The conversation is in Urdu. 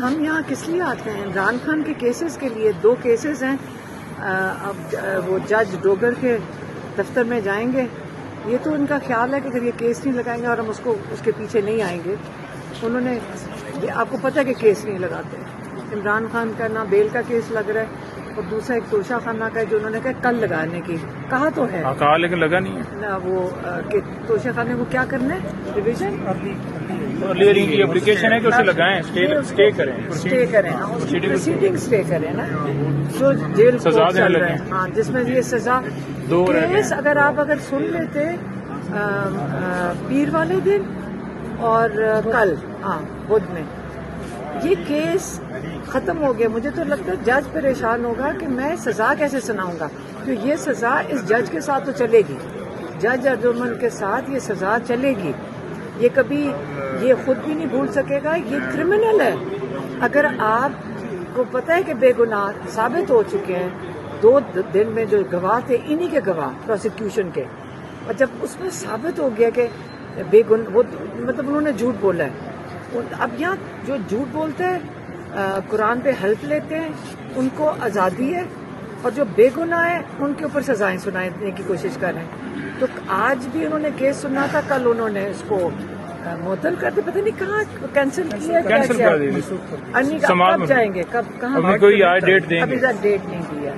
ہم یہاں کس لیے آتے ہیں؟ عمران خان کے کیسز کے لیے 2 کیسز ہیں. اب وہ جج ڈوگر کے دفتر میں جائیں گے. یہ تو ان کا خیال ہے کہ اگر یہ کیس نہیں لگائیں گے اور ہم اس کے پیچھے نہیں آئیں گے. انہوں نے آپ کو پتہ ہے کہ کیس نہیں لگاتے. عمران خان کا نہ بیل کا کیس لگ رہا ہے اور دوسرا ایک توشہ خانہ کا ہے جو انہوں نے کہا کل لگانے کی کہا تو ہے کہا لیکن لگا نہیں ہے نہ. وہ کہ توشہ خانے کو کیا کرنا ہے ریویژن لیئرنگ کی اپلیکیشن ہے کہ اسے لگائیں اسٹے کریں پروسیڈنگ اسٹے کریں نا. جو جیل سزا دینے چل رہا ہے لگیں. ہاں جس میں یہ سزا کیس اگر سن لیتے پیر والے دن اور کل بدھ میں یہ کیس ختم ہو گیا. مجھے تو لگتا ہے جج پریشان ہوگا کہ میں سزا کیسے سناؤں گا. تو یہ سزا اس جج کے ساتھ تو چلے گی, جج ارجمن کے ساتھ یہ سزا چلے گی. یہ کبھی یہ خود بھی نہیں بھول سکے گا. یہ کرمنل ہے. اگر آپ کو پتہ ہے کہ بے گناہ ثابت ہو چکے ہیں, 2 دن میں جو گواہ تھے انہی کے گواہ پروسیکیوشن کے, اور جب اس میں ثابت ہو گیا کہ بے گناہ مطلب انہوں نے جھوٹ بولا ہے. اب یہاں جو جھوٹ بولتے ہیں قرآن پہ ہیلپ لیتے ہیں ان کو آزادی ہے, اور جو بے گناہ ہیں ان کے اوپر سزائیں سنانے کی کوشش کر رہے ہیں. تو آج بھی انہوں نے کیس سنا تھا, کل انہوں نے اس کو معطل کر دیا. پتہ نہیں کہاں کینسل کیا کینسل کر دی. کب جائیں گے, کب کہاں کوئی ڈیٹ دیں گے. ابھی تک ڈیٹ نہیں دی ہے.